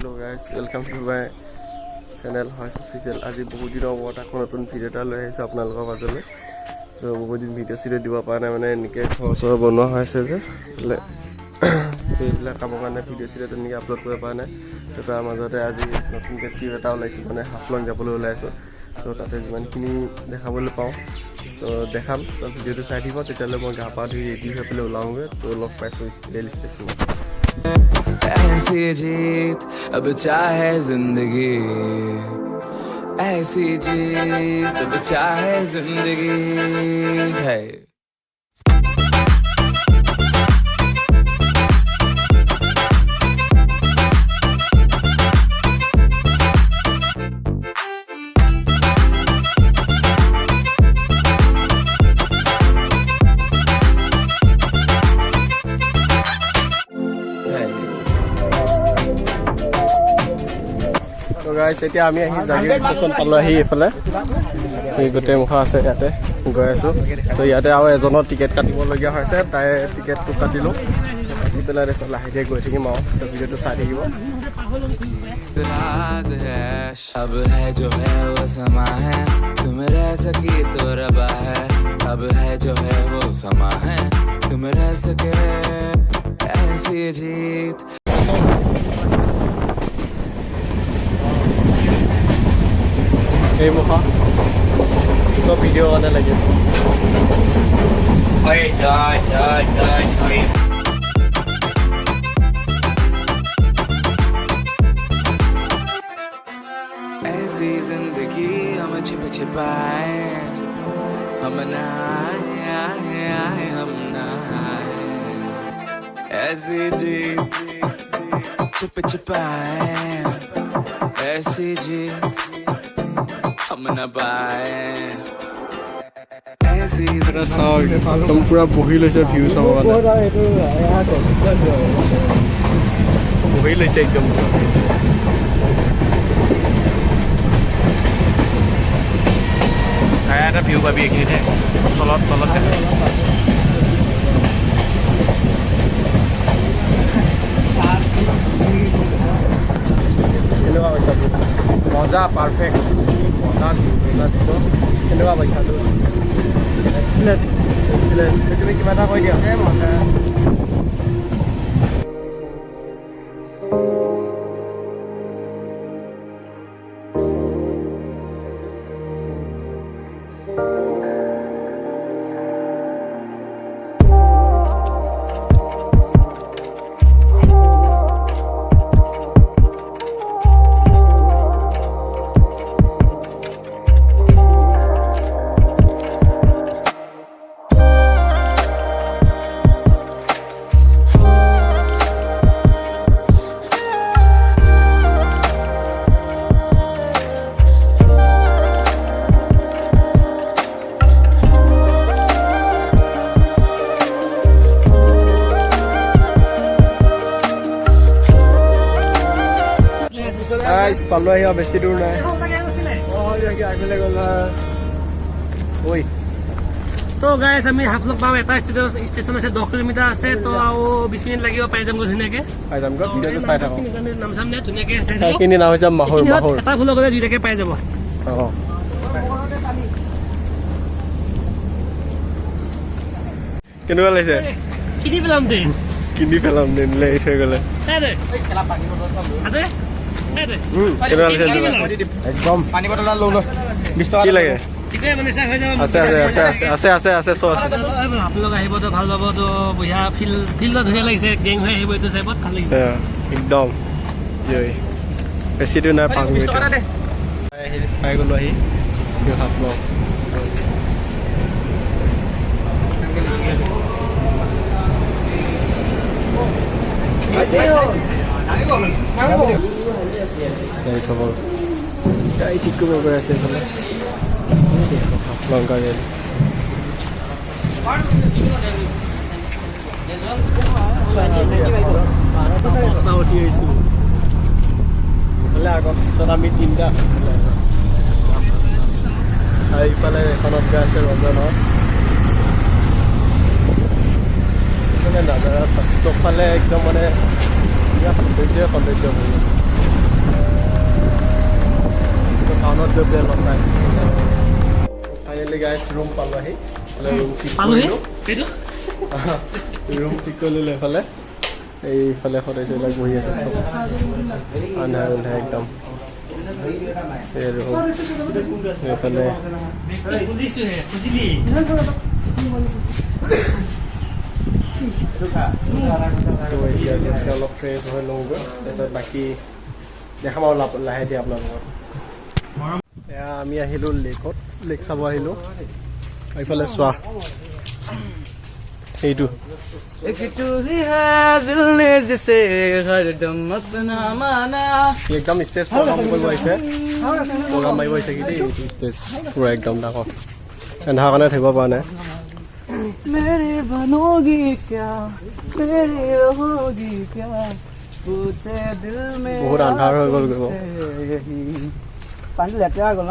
Hello guys, welcome to my channel House Official. আজি বহুত দিনৰ মূৰত আকৌ নতুন ভিডিঅ' এটা লৈ আহিছোঁ আপোনালোকৰ মাজলৈ। তো বহুত দিন ভিডিঅ' দিব পৰা নাই মানে এনেকৈ ঘৰ বনোৱা হৈছে যে এইবিলাক কামৰ কাৰণে ভিডিঅ' তেনেকৈ আপলোড কৰিব পৰা নাই। তো তাৰ মাজতে আজি নতুনকৈ ট্ৰিপ এটা ওলাইছোঁ মানে হাফলং যাবলৈ ওলাইছোঁ। তো তাতে যিমানখিনি দেখাবলৈ পাওঁ তো দেখাম। তো ভিডিঅ'টো চাই দিব, তেতিয়ালৈ মই গা পা ধুই ৰেডি হৈ পেলাই ওলাওঁগৈ। তো লগ পাইছোঁ ৰেল ষ্টেচনত। ऐसी जीत अब चाहे जिंदगी ऐसी जीत अब चाहे जिंदगी है গাইছ এতিয়া আমি আহি জাগিৰ ষ্টেচন পালোঁ। আহি এইফালে এই গোটেই মুখা আছে ইয়াতে গৈ আছোঁ। তো ইয়াতে আৰু এজনৰ টিকেট কাটিবলগীয়া হৈছে, তাই টিকেটটো কাটিলোঁ। কাটি পেলাই তাৰপিছত লাহেকৈ গৈ থাকিম আৰু তো ভিডিঅ'টো চাই থাকিব। अब है जो है वो समा है तुम रह सकी तो रबा है अब है जो है वो समा है तुम रह सके ऐसी जीत এই মুখা চব ভিডিঅ' কাৰণে লাগি আছে। ऐसी जिंदगी हम छिप छिपाए हम नहाए हम नहाए ऐसी जीत छिप छिपाए ऐसी जीत हम न पाए ऐसी একদম পুৰা বহি লৈছে ভিউ চাব কাৰণে। বহি লৈছে একদম এটা ভিউ পাবি এইখিনিতে তলত কেনেকুৱা পইচা মজা পাৰফেক্ট মজা দিছোঁ কেনেকুৱা পইচাটো এক্সিলেণ্ট তুমি কিবা এটা কৈ দিয়া মজা। পালোঁ আহি আৰু বেছি দূৰ নাই। তো গাইজ আমি হাফলং পাম। এটা ষ্টেচন আছে 10 কিলোমিটাৰ আছে। তো আৰু 20 মিনিট লাগিব পাই যামগৈ ধুনীয়াকৈ। চাই থাকোঁ নাম চাম নে ধুনীয়াকৈ সেইখিনি নাম হৈছে মাহৰ এটা ভুল গ'লে দুইটাকে পাই যাব। কেনেকুৱা লাগিছে? কিনি পেলাম দিন লাগি থৈ গ'লে একদম পানী বটল এটা লৈ 20 টকা লাগে। আপোনালোক আহিব তো ভাল পাব। তো বঢ়িয়া ফিল্ডত ধুনীয়া লাগিছে। গেং হৈ আহিব এইটো চাইবত ভাল লাগিব একদম। বেছি দূৰ নাই 5 মিনিট পাই গ'লোঁ আহি হাফলং। গাড়ী ঠিক কৰিব গৈ আছে এইফালে হাফলং ৰেল উঠি আহিছোঁ আগত পিছত আমি 3টা ইফালে এখনত গৈ আছে ৰঞ্জনত মানে নাজাৰা চবফালে একদম মানে সৌন্দৰ্য হৈ গৈছে। টাউনত গৈ পেলাই লগ পাইছোঁ ফাইনেলি গাইছ ৰুম পালোহি ৰুম ঠিক কৰিলোঁ ৰুম ঠিক কৰি ল'লোঁ এইফালে এইফালে সদায় এইবিলাক বহি আছে চব আন্ধাৰ আন্ধাৰ একদম এইফালে অলপ ফ্ৰেছ হৈ লওঁগৈ তাৰপিছত বাকী দেখাম আৰু লাহে দিয়ে আপোনালোকৰ এয়া আমি আহিলোঁ লেকত লেক চাব আহিলোঁ এইফালে চোৱা এইটো একদম ষ্টেজ প্ৰগ্ৰাম কৰিব আহিছে প্ৰগ্ৰাম মাৰিব আহিছে কি দেই এইটো ষ্টেজ পুৰা একদম ডাঙৰ এন্ধাৰ কাৰণে থাকিব পৰা নাই বহুত আন্ধাৰ হৈ গ'ল গৈ পানী লেতেৰা গ'ল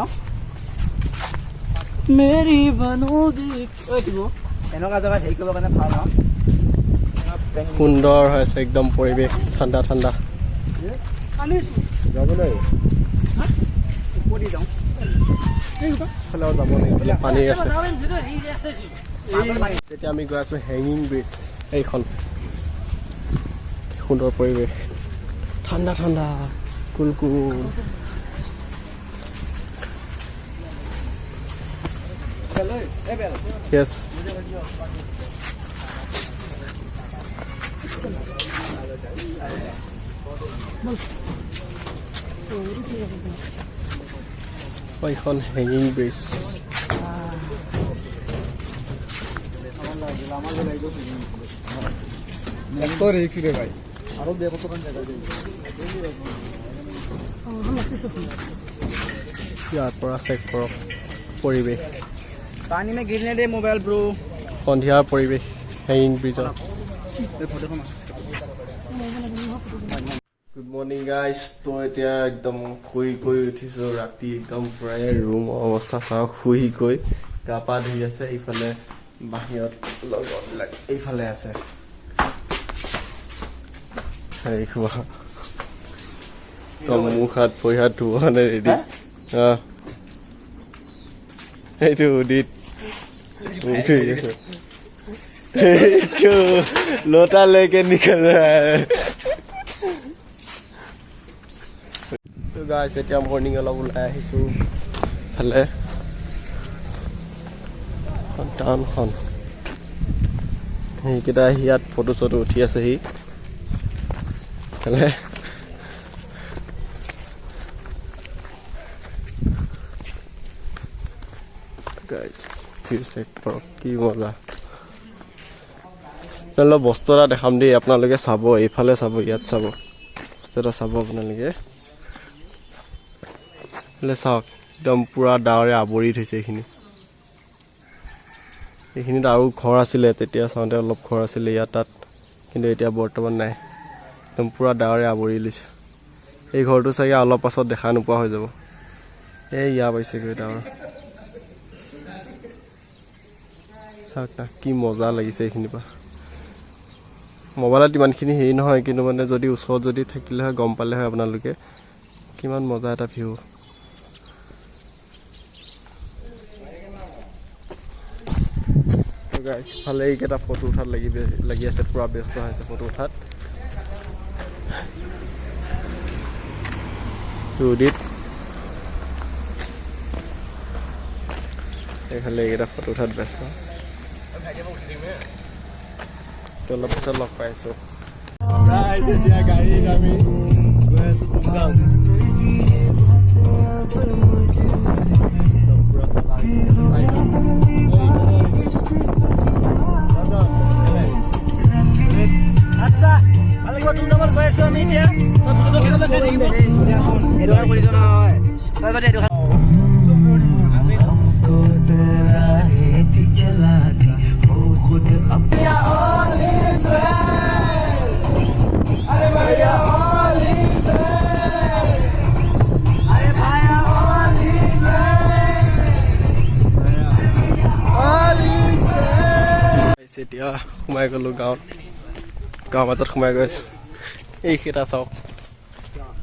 মেৰি বনোগি এনেকুৱা জেগাত হেৰি কৰিবৰ কাৰণে ভাল ন সুন্দৰ হৈ আছে একদম পৰিৱেশ ঠাণ্ডা ঠাণ্ডা যাবলৈ যাব লাগিব পানী আছে এতিয়া আমি গৈ আছোঁ হেঙিং ব্ৰিজ এইখন সুন্দৰ পৰিৱেশ ঠাণ্ডা ঠাণ্ডা কুল কুল Yes. এইখন হেঙিং ব্ৰিজ ইয়াৰ পৰা চেক কৰক পৰিৱেশ पानी में गिरने दे मोबाइल ब्रो সন্ধিয়াৰ পৰিৱেশ হেঙিং ব্ৰিজৰ গুড মৰ্ণিং গাইজ তো এতিয়া একদম শুই কৈ উঠিছোঁ ৰাতি একদম প্ৰায় ৰুমৰ অৱস্থা চাওক শুই কৈ গা পা ধুই আছে এইফালে বাহিৰত লগৰবিলাক এইফালে আছে মুখ হাত ভৰি হাত ধুব কাৰণে ৰেডি এইটো উদিত লোটা লেকে নিকল গাইছ এতিয়া মৰ্ণিং অলপ ওলাই আহিছোঁ ফালে টাউনখন সেইকেইটা ইয়াত ফটো চটো উঠি আছেহি ফালে কি মজা আপোনালোক বস্তু এটা দেখাম দেই আপোনালোকে চাব এইফালে চাব ইয়াত চাব বস্তু এটা চাব আপোনালোকে চাওক একদম পুৰা ডাৱৰে আৱৰি থৈছে এইখিনিত আৰু ঘৰ আছিলে তেতিয়া চাওঁতে অলপ ঘৰ আছিলে ইয়াত তাত কিন্তু এতিয়া বৰ্তমান নাই একদম পুৰা ডাৱৰে আৱৰি লৈছে এই ঘৰটো চাগে অলপ পাছত দেখা নোপোৱা হৈ যাব এই ইয়াৰ পাইছেগৈ ডাৱৰ চাওক না কি মজা লাগিছে এইখিনিৰ পৰা মোবাইলত ইমানখিনি হেৰি নহয় কিন্তু মানে যদি ওচৰত যদি থাকিলে হয় গম পালে হয় আপোনালোকে কিমান মজা এটা ভিউ গাইছ ফালে এইকেইটা ফটো উঠাত লাগি আছে পুৰা ব্যস্ত হৈছে ফটো উঠাত উদিত এইফালে এইকেইটা ফটো উঠাত ব্যস্ত অলপ পিছত লগ পাইছোঁ এতিয়া গাড়ীত আমি গৈ আছোঁ তুমজাং আচ্ছা ভাল লাগিব তুমজাঙত গৈ আছোঁ আমি এতিয়া এতিয়া সোমাই গ'লোঁ গাঁৱৰ মাজত সোমাই গৈ আছোঁ এইকেইটা চাওক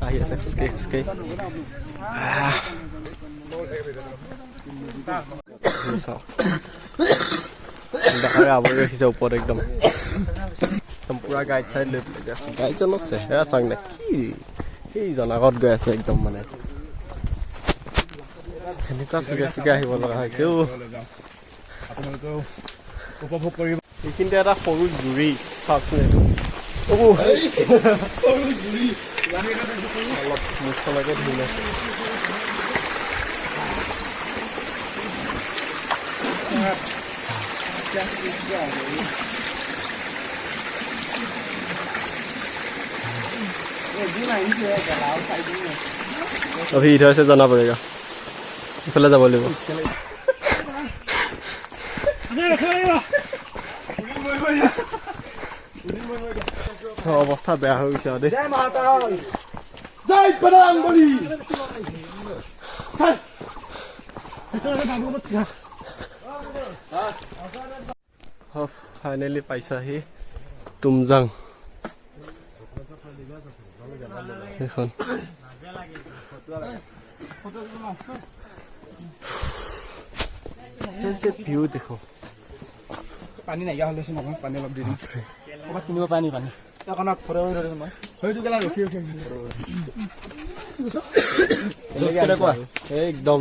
আহি আছে খোজকাঢ়ি খোজকাঢ়ি ডাঙৰে আৱৰি ৰাখিছে ওপৰত একদম পুৰা গাইড চাইড লৈ পেলাই গৈ আছোঁ গাইডজনৰ চেহেৰা চাং নে কি সেইজন আগত গৈ আছে একদম মানে তেনেকুৱা চুকে চুকে আহিব লগা হৈছে উপভোগ কৰিব এইখিনিতে এটা সৰু জুৰি চাওকচোন অলপ মুখখনকে ধুই লৈছে अभी इधर से जाना पड़ेगा इफाले যাব লাগিব অৱস্থা বেয়া হৈ গৈছে দেই জয় মাতা জয় বজৰংবলী চল সেটারে বাবু বাচ্চা ফাইনালি পাইছাহি তুমজাং এখন ভিউ দেখো পানী নাইকিয়া হ'লেচোন অকণ পানী অলপ দি দিম ক'ৰবাত কিনিব পানী অকণক ফটো মই সেইটো কেলা ৰখি কেনেকুৱা একদম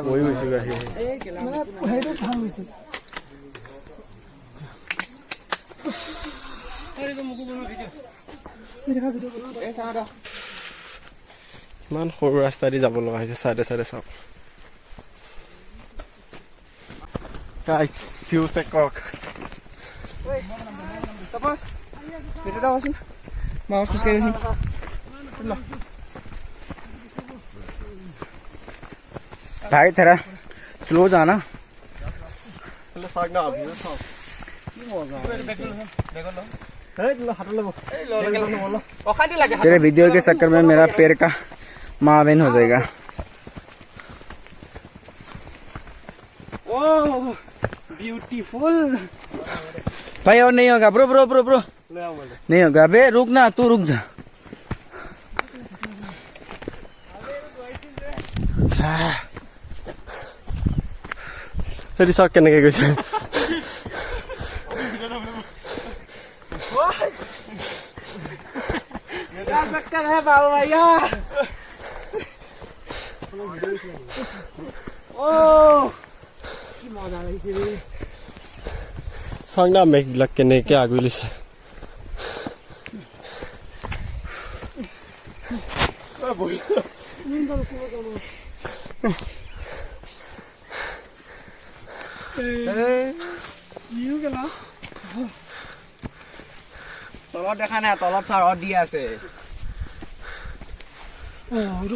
মই গৈছো আহি ইমান সৰু ৰাস্তা দি যাব লগা হৈছে চাইডে চাইডে চাওক গাইস ভিউ চেক কৰক tapos dito daw asin mga kuskay din भाई तेरा स्लो जाना तेरे वीडियो के चक्कर में मेरा पैर का मावेन हो जाएगा ब्यूटीफुल भाई और नहीं होगा ब्रो ब्रो ब्रो ब्रो नहीं होगा बे रुक ना तू रुक जा হেৰি চাওক কেনেকে গৈছে চাওক না মেঘবিলাক কেনেকে আগুৰি লৈছে তলত দেখা নাই তলত চাৰ দি আছে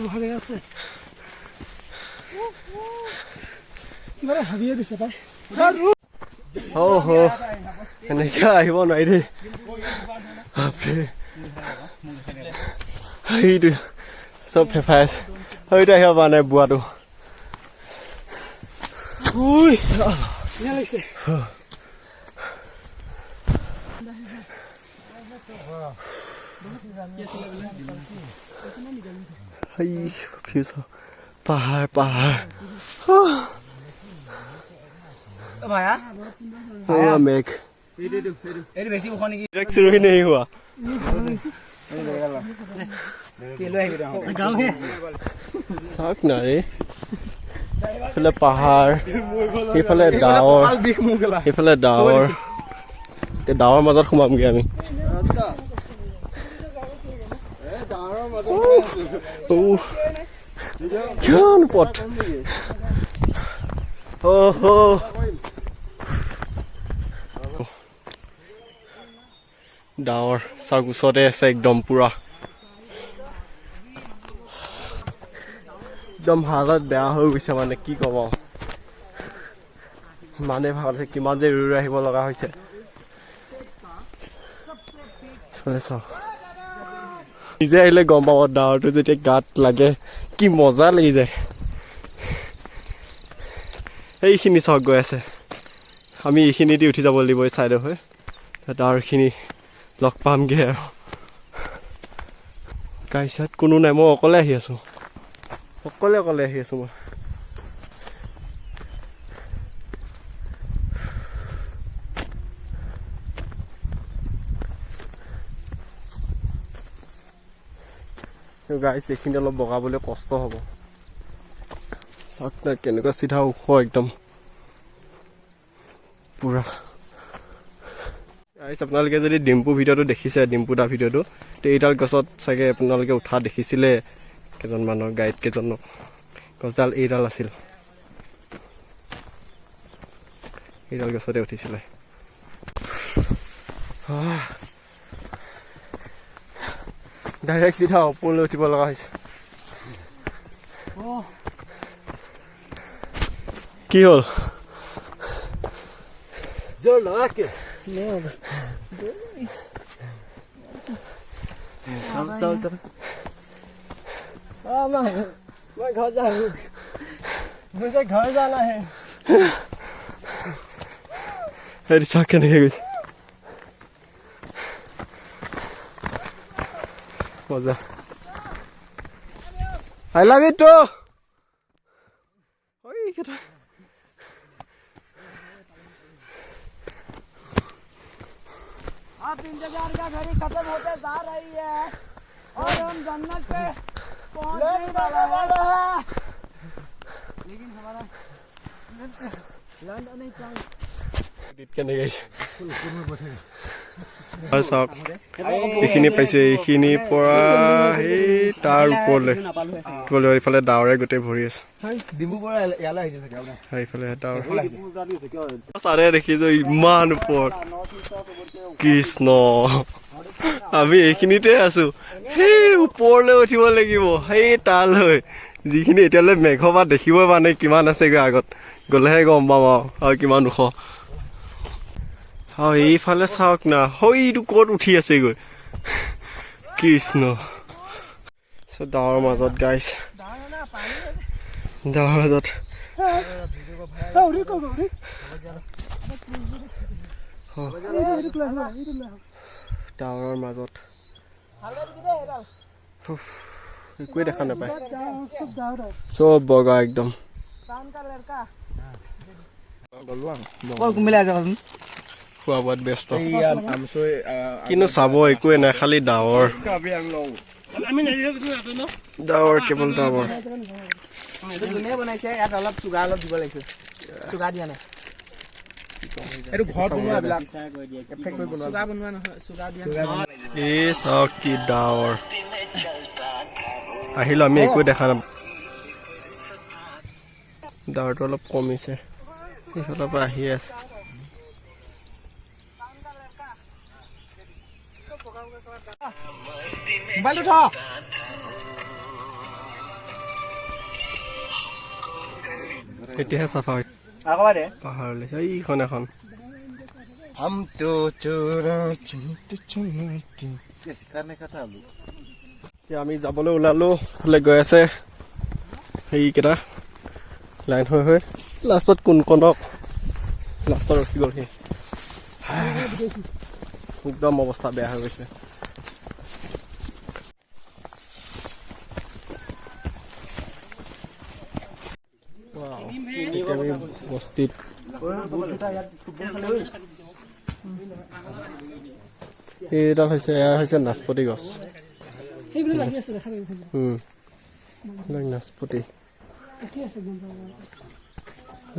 ভালে আছে ভাবিয়ে দিছে পাই এনেকে আহিব নোৱাৰি দেই সেইটো চব ফেফাই আছে সেইটো আহিব পৰা নাই বোৱাটো লাগিছে পাহাৰ পাহাৰ মেঘ বেছি ওখ নেকি চিৰহি নেহি হোৱা চাওক না ৰে এইফালে পাহাৰ সেইফালে ডাৱৰ সেইফালে ডাৱৰ ডাৱৰ মাজত সোমামগে আমি কিমান পথ ডাৱৰ চাওক ওচৰতে আছে একদম পুৰা একদম হালত বেয়া হৈ গৈছে মানে কি ক'ব মানে ভাল আছে কিমান যে ৰৈ আহিব লগা হৈছে চাওক নিজে আহিলে গম পাব ডাৱৰটো যেতিয়া গাত লাগে কি মজা লাগি যায় এইখিনি চাওক গৈ আছে আমি এইখিনি দি উঠি যাব লাগিব এই চাইডে হৈ ডাৱৰখিনি লগ পামগৈ আৰু গাইছ ইয়াত কোনো নাই মই অকলে আহি আছো অকলে আহি আছো মই গাইছ এইখিনি অলপ বগাবলৈ কষ্ট হ'ব চাওক না কেনেকুৱা চিধা ওখ একদম পুৰা গাইছ আপোনালোকে যদি ডিম্পু ভিডিঅ'টো দেখিছে ডিম্পু দা ভিডিঅ'টো তো এইডাল গছত চাগে আপোনালোকে উঠা দেখিছিলে কেইজনমানৰ গাইড কেইজনক গছডাল এইডাল আছিল এইডাল গছতে উঠিছিলে ডাইৰেক্ট চিধা ওপৰলৈ উঠিব লগা হৈছে কি হ'ল জোৰ লগাকে मैं घर जा रहा हूँ मुझे घर जाना है হেৰি চাহ কেনেকৈ গৈছে মজা আই লাভ ইট টু अब इंतजार का घड़ी खत्म होते जा रही है और हम जन्नत पे पहुंचने वाले हैं लेकिन हमारा लैंड नहीं चाहिए কেনেকৈ গৈছে হয় চাওক এইখিনি পাইছে এইখিনিৰ পৰা সেই তাৰ ওপৰলৈ এইফালে ডাৱৰে গোটেই ভৰি আছে সেইফালে ডাৱৰ চাৰে দেখিছো ইমান ওপৰত কৃষ্ণ আমি এইখিনিতে আছো সেই ওপৰলৈ উঠিব লাগিব সেই তালৈ যিখিনি এতিয়ালৈ মেঘৰ পৰা দেখিবই মানে কিমান আছেগৈ আগত গ'লেহে গম পাম আৰু কিমান ওখ আৰু এইফালে চাওক না সৈটো ক'ত উঠি আছেগৈ কৃষ্ণ ডাৱৰ মাজত গাইছ ডাৱৰ মাজত ডাৱৰৰ মাজত একোৱে দেখা নাপায় চব বগা একদম খোৱা বোৱাত ব্যস্ত কিন্তু চাব একোৱে নাই খালি ডাৱৰ ডাৱৰ কেৱল ডাৱৰ বনাইছে ইয়াত অলপ চুগাৰ অলপ দিব লাগিছিল চুগাৰ দিয়া নাই এই চাওক কি ডাৱৰ আহিলো আমি একোৱে দেখা নাপাওঁ ডাৱৰটো অলপ কমিছে সেইফালৰ পৰা আহি আছে এতিয়াহে চাফা হয় পাহাৰলৈ এইখন এখন এতিয়া আমি যাবলৈ ওলালো হ'লে গৈ আছে সেইকেইটা লাইন হৈ লাষ্টত কোনকণক লাষ্টত ৰখি গ'ল সি একদম অৱস্থা বেয়া হৈ গৈছে আমি বস্তিত এইডাল হৈছে এয়া হৈছে নাচপতি গছ নাচপতি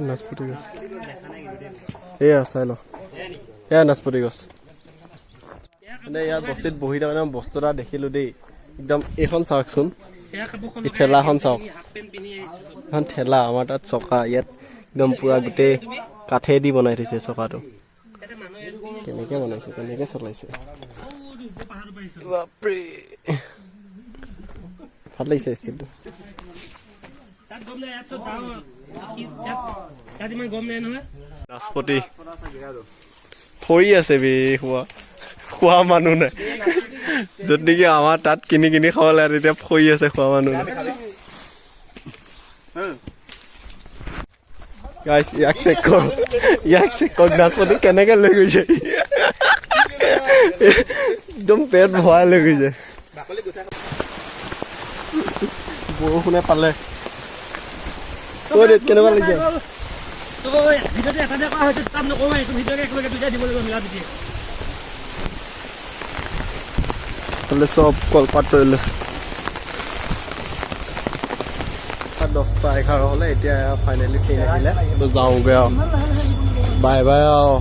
নাচপতি গছ এয়া চাই ল এয়া নাচপতি গছ মানে ইয়াৰ বস্তিত বহি তাৰমানে বস্তু এটা দেখিলো দেই একদম এইখন চাওকচোন এই ঠেলাখন চাওক এখন ঠেলা আমাৰ তাত চকা ইয়াত একদম পুৰা গোটেই কাঠেদি বনাই থৈছে চকাটো কেনেকে বনাইছে কেনেকে চলাইছে বাপৰে ভাল লাগিছে ষ্টিলটো নাচপতি ফৰি আছে বে খোৱা মানুহ নাই য'ত নেকি আমাৰ তাত কিনি খাব লাগে তেতিয়া ফৰি আছে খোৱা মানুহ নাই ইয়াক চেক কৰ নাচপতি কেনেকে লৈ গৈছে একদম পেট ভৰাই লৈ গৈছে বৰষুণে পালে কেনেকুৱা লাগিছে ভিডিঅ'টো এটা দিয়া কৰা হয়তো তাত নকওঁ এইটো ভিডিঅ'কে একেলগে দুটাই দিব লাগিব মিলা পিটি চব কলপাত তৰিলে 10:11 হ'লে এতিয়া ফাইনেলি ট্ৰেইন আহিলে যাওঁগৈ আৰু বাই বাই আৰু